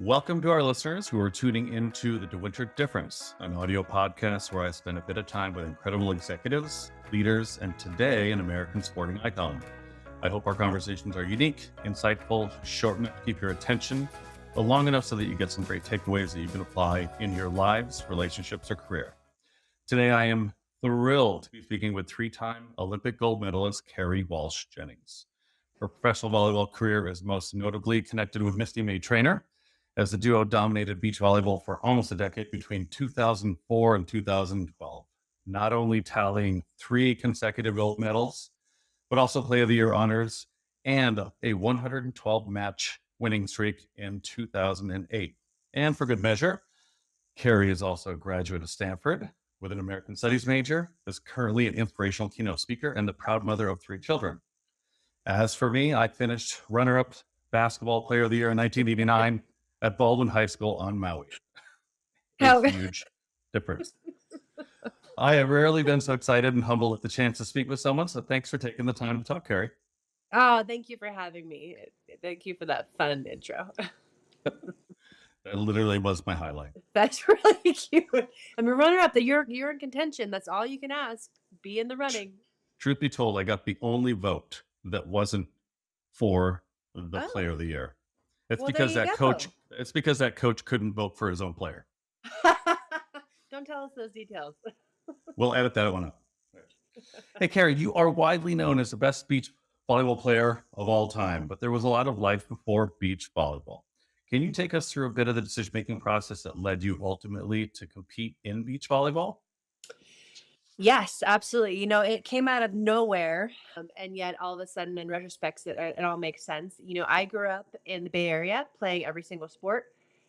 Welcome to our listeners who are tuning into the DeWinter Difference, an audio podcast where I spend a bit of time with incredible executives, leaders, and today an American sporting icon. I hope our conversations are unique, insightful, short enough to keep your attention, but long enough so that you get some great takeaways that you can apply in your lives, relationships, or career. Today, I am thrilled to be speaking with three-time Olympic gold medalist Kerri Walsh Jennings. Her professional volleyball career is most notably connected with Misty May Trainer, as the duo dominated beach volleyball for almost a decade between 2004 and 2012, not only tallying 3 consecutive gold medals, but also Player of the Year honors and a 112 match winning streak in 2008. And for good measure, Kerri is also a graduate of Stanford with an American Studies major, is currently an inspirational keynote speaker, and the proud mother of 3 children. As for me, I finished runner-up basketball Player of the Year in 1989 at Baldwin High School on Maui. A huge difference. I have rarely been so excited and humbled at the chance to speak with someone, so thanks for taking the time to talk, Kerri. Oh, thank you for having me. Thank you for that fun intro. That literally was my highlight. That's really cute. I mean, runner-up, that you're in contention. That's all you can ask. Be in the running. Truth be told, I got the only vote that wasn't for the Player of the Year. It's because that coach couldn't vote for his own player. Don't tell us those details. We'll edit that one up. Hey, Kerri, you are widely known as the best beach volleyball player of all time, but there was a lot of life before beach volleyball. Can you take us through a bit of the decision-making process that led you ultimately to compete in beach volleyball? Yes, absolutely. It came out of nowhere, and yet all of a sudden, in retrospect, it all makes sense. I grew up in the Bay Area playing every single sport.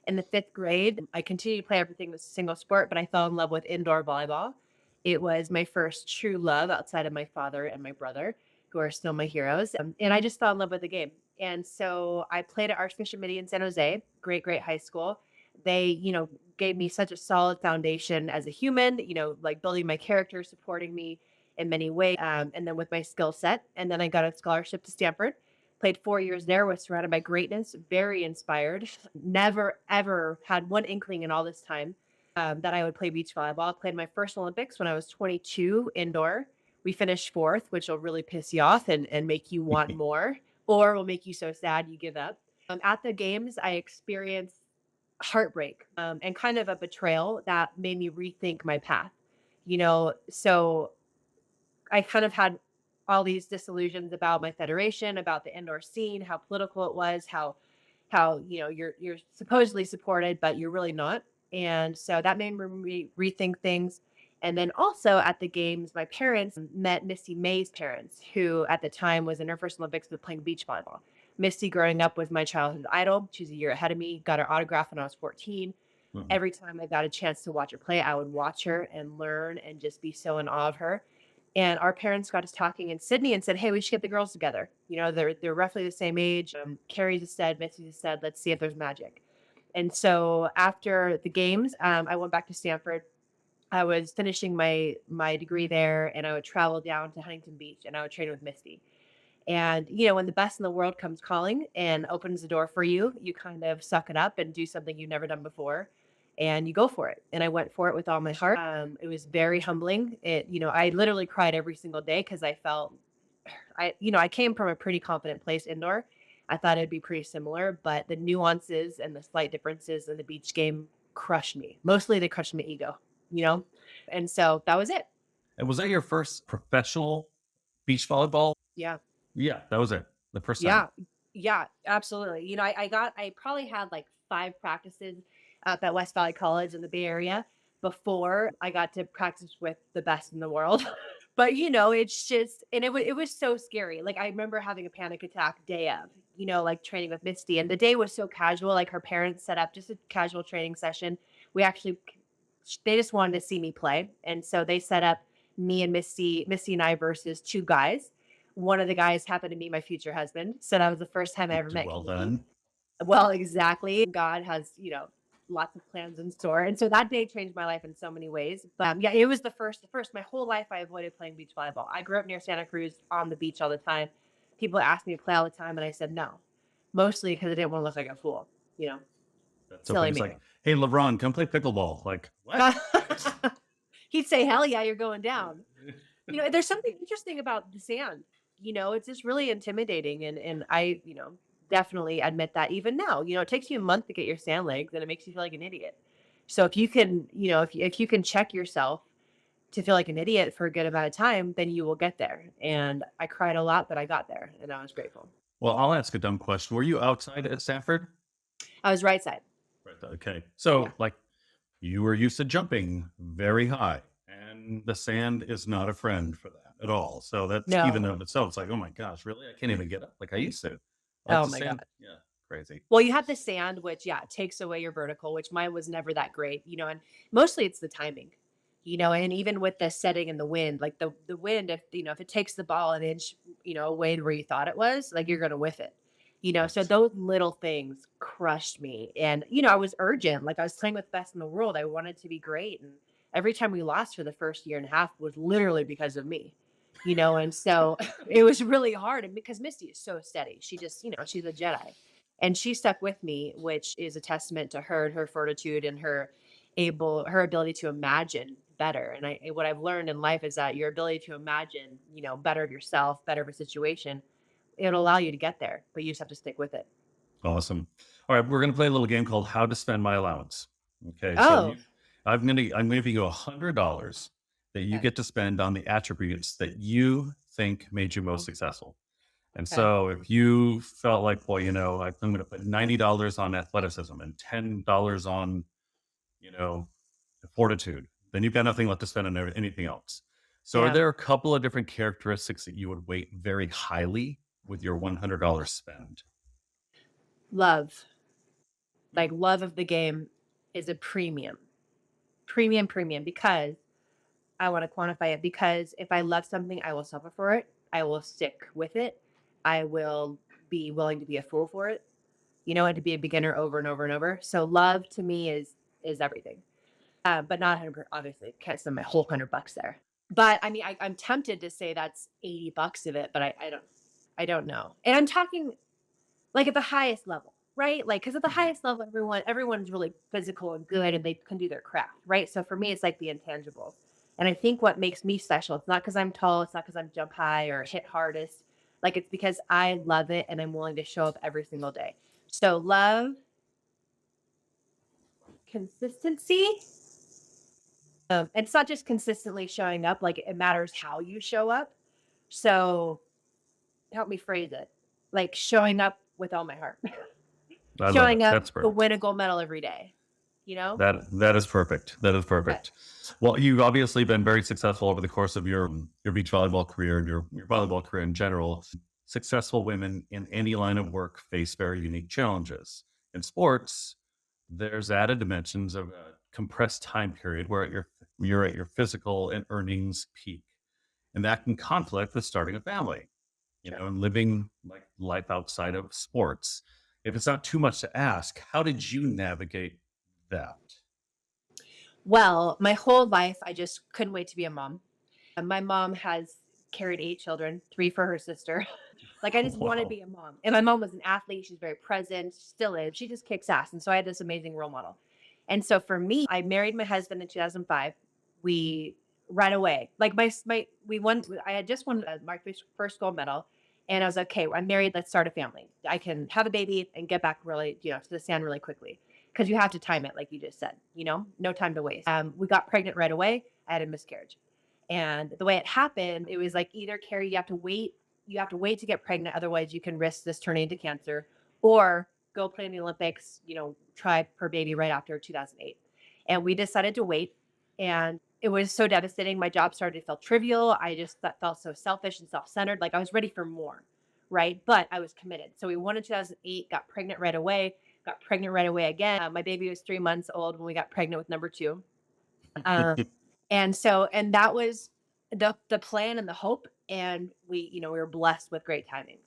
In the 5th grade, I continued to play everything as a single sport, but I fell in love with indoor volleyball. It was my first true love outside of my father and my brother, who are still my heroes. And I just fell in love with the game. And so I played at Archbishop Mitty in San Jose, great high school. They, gave me such a solid foundation as a human, like building my character, supporting me in many ways, and then with my skill set. And then I got a scholarship to Stanford, played 4 years there, was surrounded by greatness, very inspired, never, ever had one inkling in all this time that I would play beach volleyball. I played my first Olympics when I was 22 indoor. We finished 4th, which will really piss you off and make you want more, or will make you so sad you give up. At the games, I experienced heartbreak and kind of a betrayal that made me rethink my path. So I kind of had all these disillusions about my federation, about the indoor scene, how political it was, how you're supposedly supported, but you're really not. And so that made me rethink things. And then also at the games, my parents met Misty May's parents, who at the time was in her first Olympics but playing beach volleyball. Misty, growing up, was my childhood idol. She's a year ahead of me. Got her autograph when I was 14. Mm-hmm. Every time I got a chance to watch her play, I would watch her and learn and just be so in awe of her. And our parents got us talking in Sydney and said, "Hey, we should get the girls together. They're roughly the same age. Kerri just said, Misty just said, let's see if there's magic." And so after the games, I went back to Stanford. I was finishing my degree there, and I would travel down to Huntington Beach, and I would train with Misty. And, when the best in the world comes calling and opens the door for you, you kind of suck it up and do something you've never done before, and you go for it. And I went for it with all my heart. It was very humbling. I literally cried every single day because I felt, I came from a pretty confident place indoor. I thought it'd be pretty similar, but the nuances and the slight differences in the beach game crushed me. Mostly they crushed my ego, and so that was it. And was that your first professional beach volleyball? Yeah. Yeah, that was it. The first time. Yeah, absolutely. I probably had like 5 practices up at West Valley College in the Bay Area before I got to practice with the best in the world. But it's just, and it was so scary. Like I remember having a panic attack day of, like training with Misty, and the day was so casual. Like her parents set up just a casual training session. They just wanted to see me play, and so they set up me and Misty and I versus 2 guys. One of the guys happened to be my future husband. So that was the first time I ever met. Well done. Well, exactly. God has, lots of plans in store. And so that day changed my life in so many ways. But yeah, it was the first. My whole life I avoided playing beach volleyball. I grew up near Santa Cruz on the beach all the time. People asked me to play all the time, and I said no. Mostly because I didn't want to look like a fool, That's so funny. Silly It's me. like, hey, LeBron, come play pickleball. Like, what? He'd say, hell yeah, you're going down. There's something interesting about the sand. It's just really intimidating. And I, definitely admit that even now, it takes you a month to get your sand legs and it makes you feel like an idiot. So if you can, if you can check yourself to feel like an idiot for a good amount of time, then you will get there. And I cried a lot, but I got there and I was grateful. Well, I'll ask a dumb question. Were you outside at Stanford? I was right side. Right. Okay. Yeah. So, like, you were used to jumping very high, and the sand is not a friend for that at all. So that's even No. though itself, it's like, oh my gosh, really? I can't even get up like I used to. Like Oh the my sand, God. yeah, crazy. Well, you have the sand, which, yeah, takes away your vertical, which mine was never that great, and mostly it's the timing, and even with the setting and the wind, like the wind, if it takes the ball an inch, away to where you thought it was, like you're gonna whiff it. So Yes. those little things crushed me. And, I was urgent, like I was playing with the best in the world. I wanted to be great. And every time we lost for the first year and a half was literally because of me. And so it was really hard. And because Misty is so steady, she just, she's a Jedi. And she stuck with me, which is a testament to her and her fortitude and her ability to imagine better. And what I've learned in life is that your ability to imagine, better of yourself, better of a situation, it'll allow you to get there, but you just have to stick with it. Awesome. All right, we're gonna play a little game called How to Spend My Allowance. Okay, so Oh, you, I'm gonna give you $100 that you okay. get to spend on the attributes that you think made you most Oh, successful. And okay. so if you felt like, well, I'm going to put $90 on athleticism and $10 on, you know, fortitude, then you've got nothing left to spend on anything else. So are Yeah. there a couple of different characteristics that you would weight very highly with your $100 spend? Love. Like love of the game is a premium. Premium, premium, because I want to quantify it. Because if I love something, I will suffer for it. I will stick with it. I will be willing to be a fool for it, and to be a beginner over and over and over. So love to me is everything. But not 100, obviously, can't spend my whole $100 there. But I mean, I'm tempted to say that's $80 of it, but I don't know. And I'm talking like at the highest level, right? Like, because at the Mhm. highest level, everyone's really physical and good, and they can do their craft, right? So for me, it's like the intangibles. And I think what makes me special, it's not because I'm tall, it's not because I'm jump high or hit hardest. Like it's because I love it and I'm willing to show up every single day. So love, consistency. It's not just consistently showing up, like it matters how you show up. So help me phrase it. Like showing up with all my heart. I love it. Showing up That's to perfect. win a gold medal every day, you know? That is perfect. That is Okay. perfect. Well, you've obviously been very successful over the course of your beach volleyball career and your volleyball career in general. Successful women in any line of work face very unique challenges. In sports, there's added dimensions of a compressed time period where you're at your physical and earnings peak, and that can conflict with starting a family, Sure. and living like life outside of sports. If it's not too much to ask, how did you navigate that? Well, my whole life, I just couldn't wait to be a mom. My mom has carried 8 children, 3 for her sister. Like, I just wanted to Wow. be a mom. And my mom was an athlete. She's very present, still is. She just kicks ass. And so I had this amazing role model. And so for me, I married my husband in 2005. We right away, like we won. I had just won my first gold medal, and I was like, okay. I'm married. Let's start a family. I can have a baby and get back really, to the sand really quickly because you have to time it, like you just said. No time to waste. We got pregnant right away. I had a miscarriage, and the way it happened, it was like either Kerri, you have to wait to get pregnant, otherwise you can risk this turning into cancer, or go play in the Olympics, try per baby right after 2008. And we decided to wait. And it was so devastating. My job started to feel trivial. I just felt so selfish and self centered. Like I was ready for more. Right. But I was committed. So we won in 2008, got pregnant right away again. My baby was 3 months old when we got pregnant with number two. Um, and that was the plan and the hope. And we were blessed with great timing.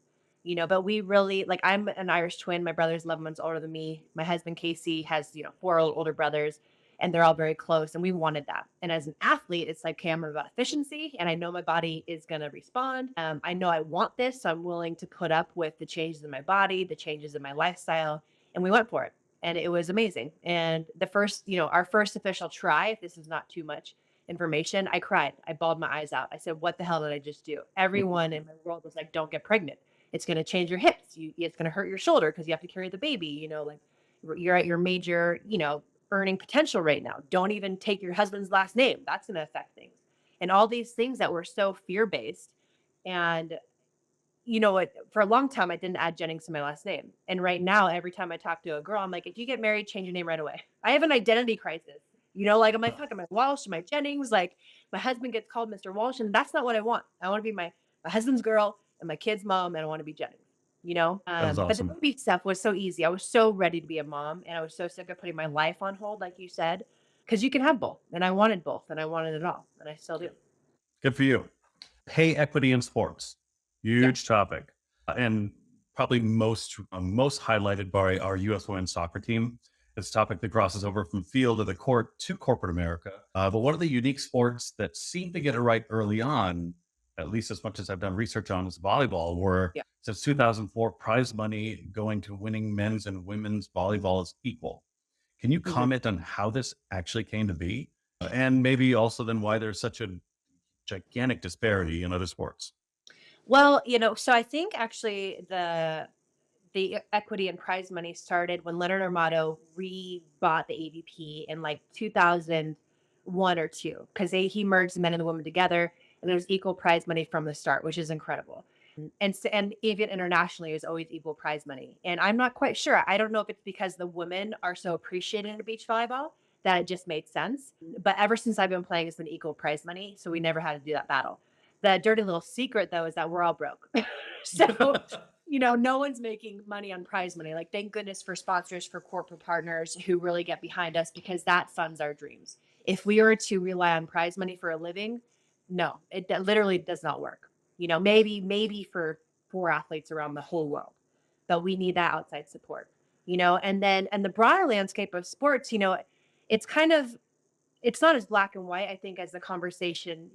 But we really like I'm an Irish twin. My brother's 11 months older than me. My husband Casey has, 4 older brothers, and they're all very close. And we wanted that. And as an athlete, it's like, okay, I'm about efficiency and I know my body is gonna respond. I know I want this, so I'm willing to put up with the changes in my body, the changes in my lifestyle. And we went for it. and it was amazing. And the first, our first official try, if this is not too much information, I cried. I bawled my eyes out. I said, "What the hell did I just do?" Everyone in my world was like, "Don't get pregnant. It's going to change your hips. It's going to hurt your shoulder because you have to carry the baby. Like you're at your major, earning potential right now. Don't even take your husband's last name. That's going to affect things." And all these things that were so fear based. And you know what? For a long time, I didn't add Jennings to my last name. And right now, every time I talk to a girl, I'm like, if you get married, change your name right away. I have an identity crisis. Like, I'm like, fuck, am I Walsh? Am I Jennings? Like, my husband gets called Mr. Walsh, and that's not what I want. I want to be my husband's girl and my kid's mom, and I want to be Jennings. That is But the awesome. baby stuff was so easy. I was so ready to be a mom, and I was so sick of putting my life on hold, like you said, because you can have both. And I wanted both, and I wanted it all, and I still do. Good for you. Pay equity in sports, Yeah. huge topic, and probably most highlighted by our U.S. women's soccer team. It's a topic that crosses over from field to the court to corporate America. But one of the unique sports that seemed to get it right early on, at least as much as I've done research on, is volleyball, where Yeah. since 2004, prize money going to winning men's and women's volleyball is equal. Can you Mhm. comment on how this actually came to be? And maybe also then why there's such a gigantic disparity in other sports? Well, so I think actually the equity and prize money started when Leonard Armato rebought the AVP in like 2001 or two, because he merged the men and the women together, and there was equal prize money from the start, which is incredible. And even internationally, is always equal prize money. And I'm not quite sure. I don't know if it's because the women are so appreciated in beach volleyball that it just made sense. But ever since I've been playing, it's been equal prize money, so we never had to do that battle. The dirty little secret, though, is that we're all broke. So no one's making money on prize money. Like, thank goodness for sponsors, for corporate partners who really get behind us, because that funds our dreams. If we were to rely on prize money for a living, no, literally does not work. Maybe for four athletes around the whole world, but we need that outside support. And the broader landscape of sports, it's kind of it's not as black and white, I think, as the conversation,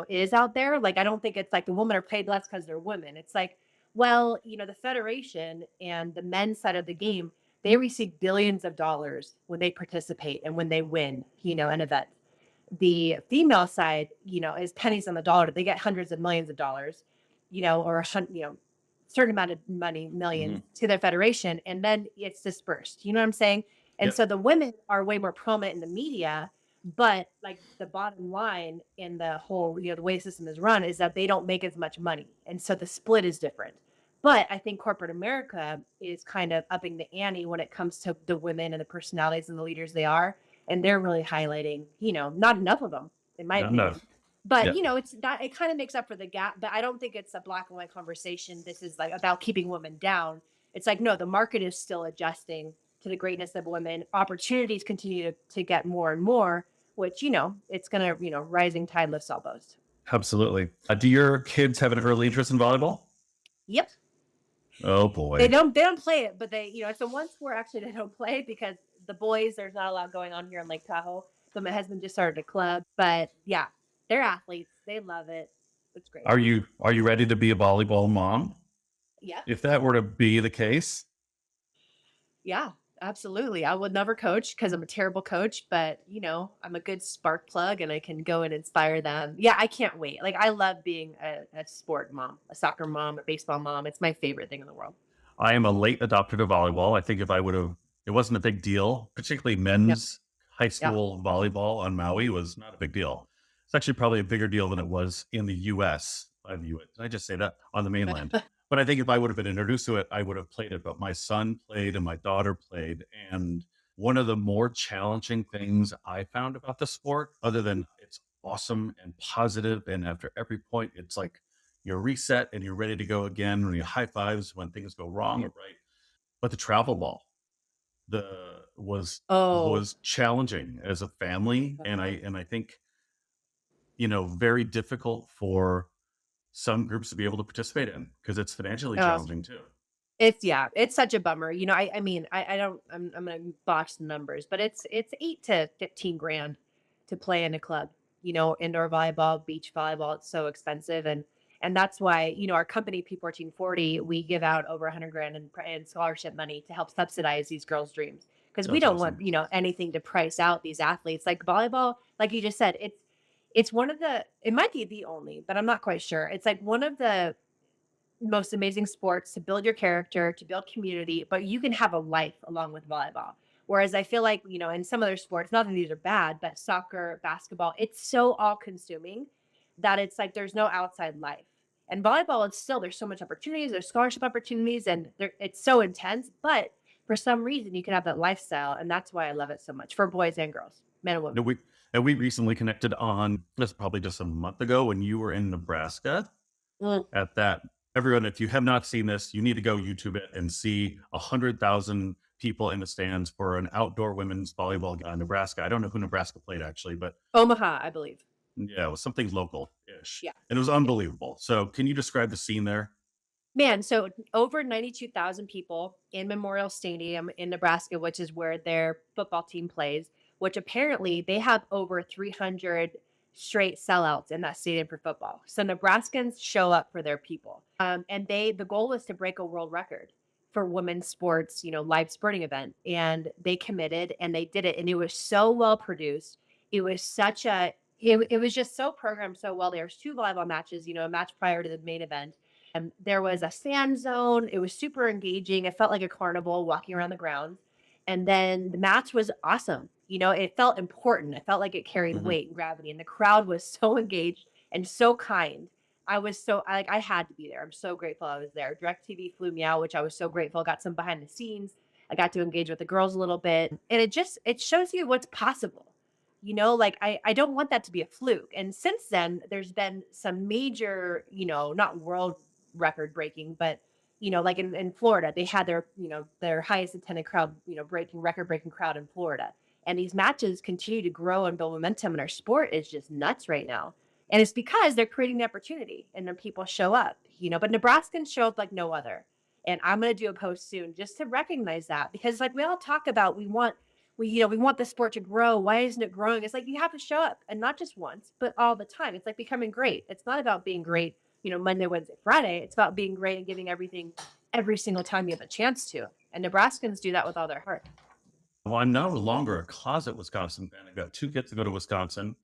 is out there. Like, I don't think it's like the women are paid less because they're women. It's like, well, the federation and the men's side of the game, they receive billions of dollars when they participate and when they win, an event. The female side, is pennies on the dollar. They get hundreds of millions of dollars, or certain amount of money, millions, Mhm. to their federation, and then it's dispersed. You know what I'm saying? And Yep. so the women are way more prominent in the media, but like the bottom line in the whole, the way the system is run is that they don't make as much money. And so the split is different. But I think corporate America is kind of upping the ante when it comes to the women and the personalities and the leaders they are. And they're really highlighting, not enough of them, in my No, no. opinion. But Yeah. it's that it kind of makes up for the gap. But I don't think it's a black and white conversation. This is like about keeping women down. It's like, no, the market is still adjusting to the greatness of women. Opportunities continue to get more and more, which, it's gonna, rising tide lifts all boats. Absolutely. Do your kids have an early interest in volleyball? Yep. Oh They boy. don't play it, but it's the one sport actually they don't play, because the boys, there's not a lot going on here in Lake Tahoe. But my husband just started a club. But yeah, they're athletes. They love it. It's great. Are you ready to be a volleyball mom? Yeah. If that were to be the case, Yeah, absolutely. I would never coach because I'm a terrible coach, but I'm a good spark plug and I can go and inspire them. Yeah, I can't wait. Like, I love being a sport mom, a soccer mom, a baseball mom. It's my favorite thing in the world. I am a late adopter to volleyball. I think if I would have, it wasn't a big deal, particularly Yep. men's high Yeah. school volleyball on Maui was not a big deal. It's actually probably a bigger deal than it was in the US. I view it. Did I just say that? On the mainland. But I think if I would have been introduced to it, I would have played it. But my son played and my daughter played. And one of the more challenging things I found about the sport, other than it's awesome and positive, and after every point, it's like you're reset and you're ready to go again. When you high fives when things go wrong or right. But the travel ball, the Oh, was challenging as a family, and I think very difficult for some groups to be able to participate in because it's financially oh, challenging too. yeah, it's such a bummer. I mean, I don't, I'm gonna botch the numbers, but it's 8 to 15 grand to play in a club. Indoor volleyball, beach volleyball, it's so expensive. And And that's why, our company P1440, we give out over 100 grand in scholarship money to help subsidize these girls' dreams. Because we That's don't want, awesome. anything to price out these athletes. Like volleyball, like you just said, it's one of it might be the only, but I'm not quite sure. It's like one of the most amazing sports to build your character, to build community, but you can have a life along with volleyball. Whereas I feel like, in some other sports, not that these are bad, but soccer, basketball, it's so all consuming that it's like there's no outside life. And volleyball, it's still, there's so much opportunities, there's scholarship opportunities, and it's so intense. But for some reason, you can have that lifestyle. And that's why I love it so much for boys and girls, men and No, women. we recently connected on this probably just a month ago when you were in Nebraska Mm. at that. Everyone, if you have not seen this, you need to go YouTube it and see 100,000 people in the stands for an outdoor women's volleyball game in Nebraska. I don't know who Nebraska played actually, but Omaha, I believe. yeah, it was something local-ish, Yeah. and it was unbelievable. So, can you describe the scene there? Man, so over 92,000 people in Memorial Stadium in Nebraska, which is where their football team plays, which apparently they have over 300 straight sellouts in that stadium for football. So Nebraskans show up for their people. And the goal is to break a world record for women's sports, live sporting event. And they committed and they did it. And it was so well produced. It was it was just so programmed so well. There was two volleyball matches, a match prior to the main event, there was a sand zone. It was super engaging. It felt like a carnival walking around the grounds. And then the match was awesome. It felt important. It felt like it carried Mhm. weight and gravity. And the crowd was so engaged and so kind. I had to be there. I'm so grateful I was there. DirecTV flew me out, which I was so grateful. I got some behind the scenes. I got to engage with the girls a little bit. And it shows you what's possible. Like I don't want that to be a fluke. And since then, there's been some major, not world record breaking, but like in Florida, they had their highest attended crowd, record breaking crowd in Florida. And these matches continue to grow and build momentum, and our sport is just nuts right now. And it's because they're creating the opportunity and then people show up, but Nebraskans show up like no other. And I'm gonna do a post soon just to recognize that because like we all talk about we want the sport to grow. Why isn't it growing? It's like you have to show up and not just once, but all the time. It's like becoming great. It's not about being great, Monday, Wednesday, Friday. It's about being great and giving everything every single time you have a chance to. And Nebraskans do that with all their heart. Well, I'm no longer a closet Wisconsin fan. I've got 2 kids to go to Wisconsin.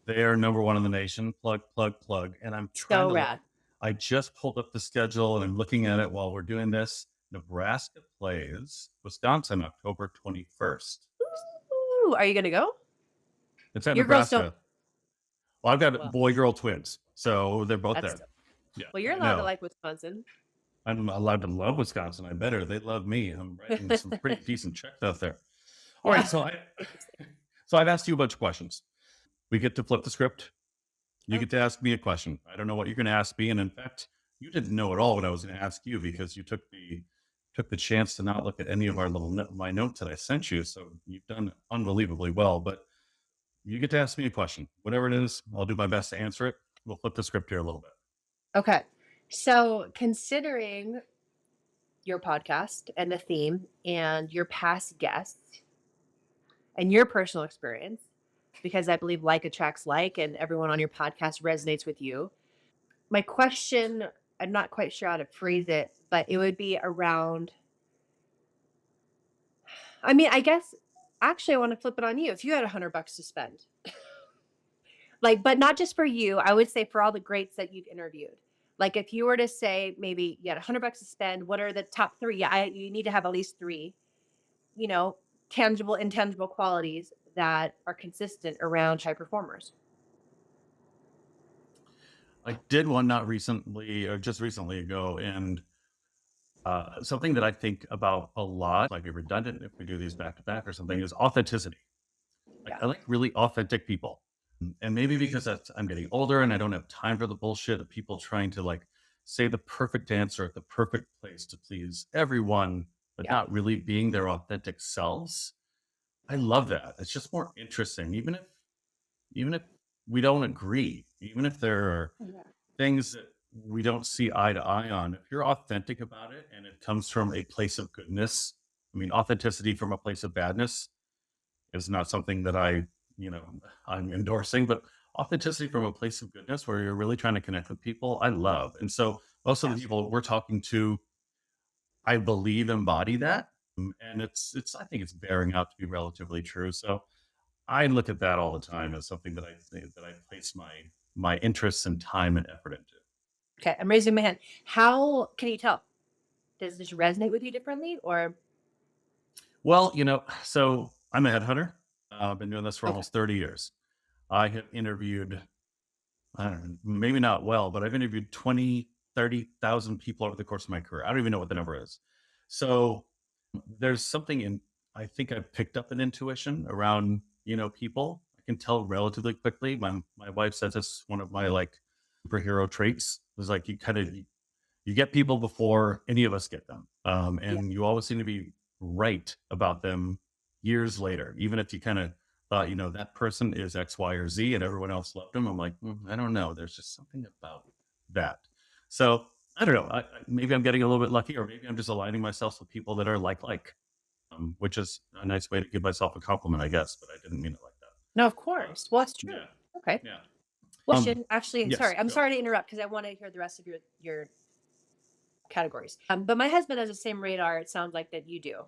They are number 1 in the nation. Plug, plug, plug. And I'm trying So to look. rad. I just pulled up the schedule and I'm looking at it while we're doing this. Nebraska plays Wisconsin October 21st. Ooh, are you gonna go? It's at Your girls don't. Nebraska. Well, I've got Well, boy-girl twins, so they're both that's there. dope. Yeah, Well, you're I allowed to know. like Wisconsin. I'm allowed to love Wisconsin. I better. They love me. I'm writing some pretty decent checks out there. All right, Yeah. so I've asked you a bunch of questions. We get to flip the script. You get to ask me a question. I don't know what you're going to ask me, and in fact, you didn't know at all what I was going to ask you because you took the chance to not look at any of my notes that I sent you. So you've done unbelievably well. But you get to ask me a question, whatever it is. I'll do my best to answer it. We'll flip the script here a little bit. Okay. So, considering your podcast and the theme and your past guests and your personal experience, because I believe like attracts like, and everyone on your podcast resonates with you. My question, I'm not quite sure how to phrase it, but it would be around, I mean, I guess actually I want to flip it on you. If you had $100 to spend, like, but not just for you, I would say for all the greats that you've interviewed. Like if you were to say maybe you had $100 to spend, what are the top three? Yeah, you need to have at least three, you know, tangible, intangible qualities that are consistent around high performers. I did one not recently, or just recently ago, and something that I think about a lot, might be redundant if we do these back to back or something, is authenticity. Like Yeah. I like really authentic people, and maybe because I'm getting older and I don't have time for the bullshit of people trying to like say the perfect answer at the perfect place to please everyone, but Yeah. not really being their authentic selves. I love that. It's just more interesting, even if we don't agree, even if there are Yeah. things that we don't see eye to eye on. If you're authentic about it and it comes from a place of goodness, I mean, authenticity from a place of badness is not something that I'm endorsing, but authenticity from a place of goodness where you're really trying to connect with people, I love. And so most of the Yeah. people we're talking to, I believe embody that. And it's I think it's bearing out to be relatively true. So I look at that all the time as something that I think that I place my interests and time and effort into. Okay, I'm raising my hand. How can you tell? Does this resonate with you differently or Well, so I'm a headhunter. I've been doing this for okay. almost 30 years. I have interviewed, I don't know, maybe not well, but I've interviewed 20, 30,000 people over the course of my career. I don't even know what the number is. So there's something in, I think I've picked up an intuition around, people. I can tell relatively quickly. My wife says it's one of my like superhero traits. It's like you get people before any of us get them. Yeah. And you always seem to be right about them years later, even if you kind of thought, that person is X, Y, or Z and everyone else loved them. I'm like, I don't know. There's just something about that. So I don't know. Maybe I'm getting a little bit lucky, or maybe I'm just aligning myself with people that are like, which is a nice way to give myself a compliment, I guess, but I didn't mean it like that. No, of Uh, course. Well, that's true. yeah. Okay. Yeah. Question. Actually, Yes. sorry. I'm Go. sorry to interrupt because I want to hear the rest of your categories. But my husband has the same radar. It sounds like that you do,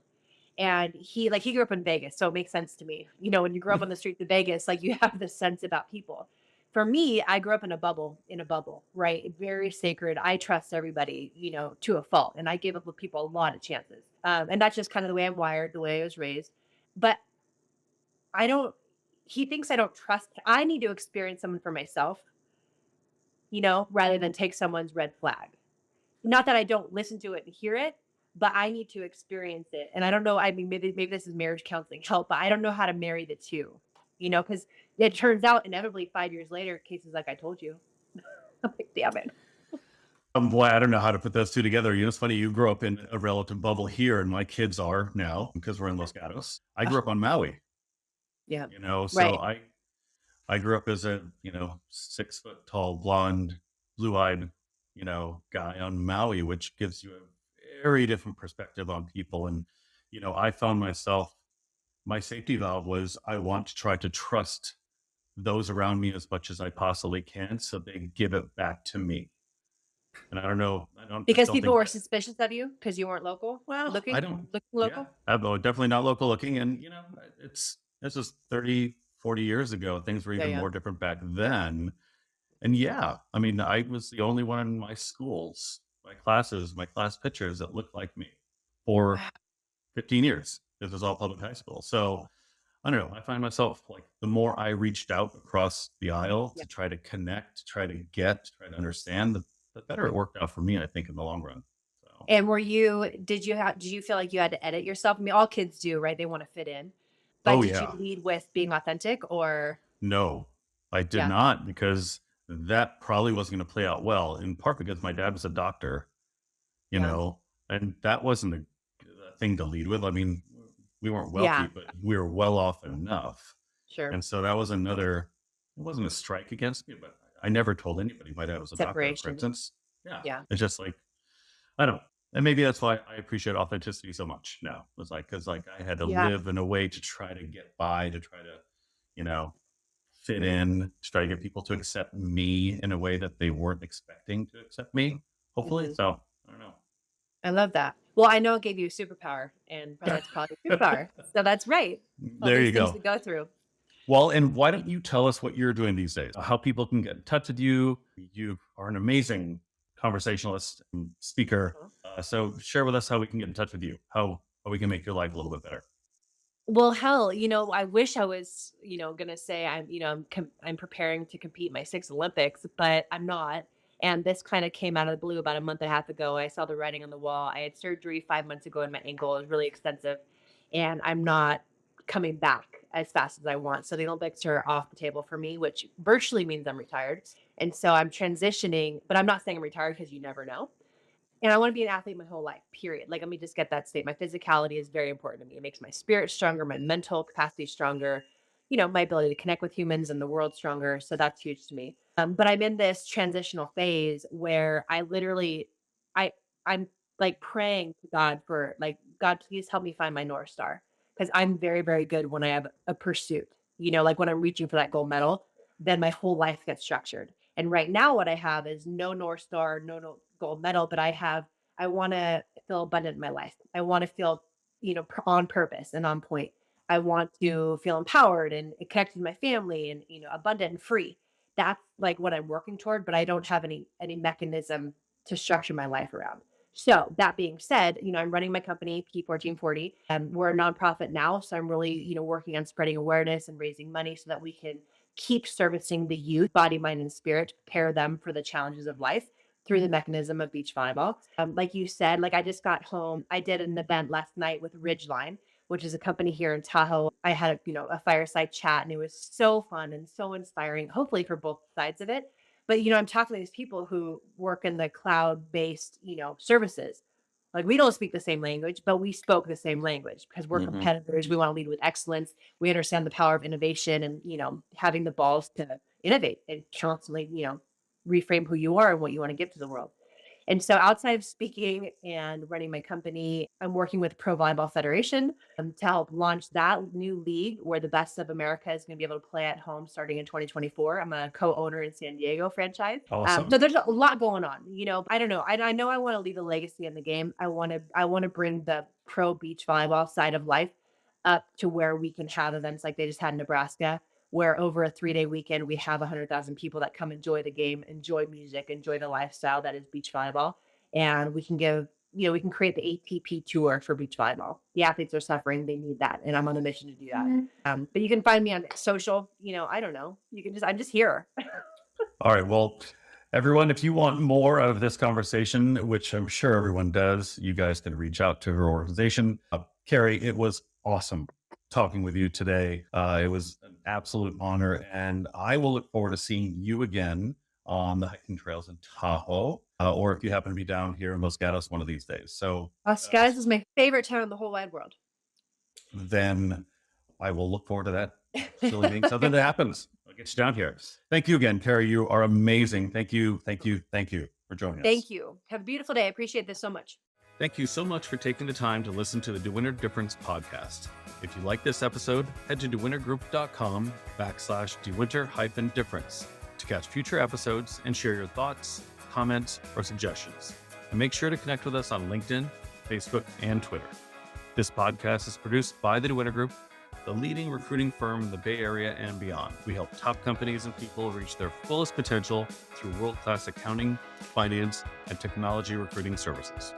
and he grew up in Vegas, so it makes sense to me. When you grow up on the streets of Vegas, like you have this sense about people. For me, I grew up in a bubble, right? Very sacred. I trust everybody, to a fault, and I give up with people a lot of chances. And that's just kind of the way I'm wired, the way I was raised. But I don't. He thinks I don't trust. I need to experience someone for myself, rather than take someone's red flag. Not that I don't listen to it and hear it, but I need to experience it. And I don't know, I mean, maybe this is marriage counseling help, but I don't know how to marry the two, because it turns out inevitably 5 years later, cases like I told you. I'm like, damn it. Boy, I don't know how to put those two together. It's funny. You grew up in a relative bubble here, and my kids are now because we're in Los Gatos. I grew Ugh, up on Maui, yeah. so Right. I grew up as a 6 foot tall, blonde, blue eyed guy on Maui, which gives you a very different perspective on people. And I found myself my safety valve was I want to try to trust those around me as much as I possibly can, so they give it back to me. And I don't know, I Because don't people think were that. suspicious of you because you weren't local Well, I looking, don't. looking Yeah, local. definitely not local looking. And it's this is 30, 40 years ago. Things were Yeah, even yeah. more different back then. And yeah, I mean, I was the only one in my schools, my classes, my class pictures that looked like me for Wow. 15 years. This was all public high school. So I don't know. I find myself like the more I reached out across the aisle Yeah. to try to connect, to try to get, to try to understand, the better it worked out for me, I think, in the long run. So, And did you feel like you had to edit yourself? I mean, all kids do, right? They want to fit in. But oh, did you yeah. lead with being authentic or No, I did yeah. not because that probably wasn't going to play out well, in part because my dad was a doctor, you Yeah. know, and that wasn't a thing to lead with. I mean, we weren't wealthy, Yeah. but we were well off enough. Sure. And so that was another, it wasn't a strike against me, but I never told anybody my dad was a doctor, for Separation. instance. Yeah. Yeah. It's just like, I don't know. And maybe that's why I appreciate authenticity so much now. It's like, cause like I had to Yeah. live in a way to try to get by, to try to, you know, fit in, to try to get people to accept me in a way that they weren't expecting to accept me, hopefully. Mhm. So I don't I love that. Well, I know it gave you a superpower, and know. that's probably a superpower. So that's right. All There these you things go. to go through. Well, and why don't you tell us what you're doing these days? How people can get in touch with you? You are an amazing conversationalist and speaker. Uh-huh. So share with us how we can get in touch with you, how we can make your life a little bit better. Well, hell, I wish I was, gonna say I'm preparing to compete in my sixth Olympics, but I'm not. And this kind of came out of the blue about a month and a half ago. I saw the writing on the wall. I had surgery 5 months ago in my ankle. It was really extensive, and I'm not coming back as fast as I want. So the Olympics are off the table for me, which virtually means I'm retired. And so I'm transitioning, but I'm not saying I'm retired because you never know. And I want to be an athlete my whole life, period. Like, let me just get that state. My physicality is very important to me. It makes my spirit stronger, my mental capacity stronger, my ability to connect with humans and the world stronger. So that's huge to me. But I'm in this transitional phase where I, I'm like praying to God for like, God, please help me find my North Star. Cause I'm very, very good when I have a pursuit, like when I'm reaching for that gold medal. then my whole life gets structured. And right now, what I have is no North Star, no gold medal, but I want to feel abundant in my life. I want to feel, on purpose and on point. I want to feel empowered and connected to my family and, abundant and free. That's like what I'm working toward, but I don't have any mechanism to structure my life around. So that being said, I'm running my company, P1440, and we're a nonprofit now. So I'm really, working on spreading awareness and raising money so that we can keep servicing the youth, body, mind, and spirit, to prepare them for the challenges of life through the mechanism of beach volleyball. Like you said, like I just got home. I did an event last night with Ridgeline, which is a company here in Tahoe. I had a fireside chat, and it was so fun and so inspiring, hopefully for both sides of it. But I'm talking to these people who work in the cloud-based, services. Like we don't speak the same language, but we spoke the same language because we're Hmm. competitors. We want to lead with excellence. We understand the power of innovation and, having the balls to innovate and constantly, reframe who you are and what you want to give to the world. And so outside of speaking and running my company, I'm working with Pro Volleyball Federation to help launch that new league where the best of America is going to be able to play at home starting in 2024. I'm a co-owner in San Diego franchise. So Awesome. there's a lot going on. I don't know. I know I want to leave a legacy in the game. I want to bring the pro beach volleyball side of life up to where we can have events like they just had in Nebraska, where over a 3-day weekend we have 100,000 people that come enjoy the game, enjoy music, enjoy the lifestyle that is beach volleyball, and we can create the ATP tour for beach volleyball. The athletes are suffering; they need that, and I'm on a mission to do that. But you can find me on social. I don't know. I'm just here. All right. Well, everyone, if you want more out of this conversation, which I'm sure everyone does, you guys can reach out to her organization. Kerri, it was awesome talking with you today. It was an absolute honor, and I will look forward to seeing you again on the hiking trails in Tahoe, or if you happen to be down here in Los Gatos one of these days. So Guys, is my favorite town in the whole wide world. then I will look forward to that silly thing. Something that happens. I'll get you down here. Thank you again, Kerri. You are amazing. Thank you for joining us. Thank you. Have a beautiful day. I appreciate this so much. Thank you so much for taking the time to listen to the DeWinter Difference podcast. If you like this episode, head to dewintergroup.com/DeWinter-Difference to catch future episodes and share your thoughts, comments, or suggestions. And make sure to connect with us on LinkedIn, Facebook, and Twitter. This podcast is produced by the DeWinter Group, the leading recruiting firm in the Bay Area and beyond. We help top companies and people reach their fullest potential through world-class accounting, finance, and technology recruiting services.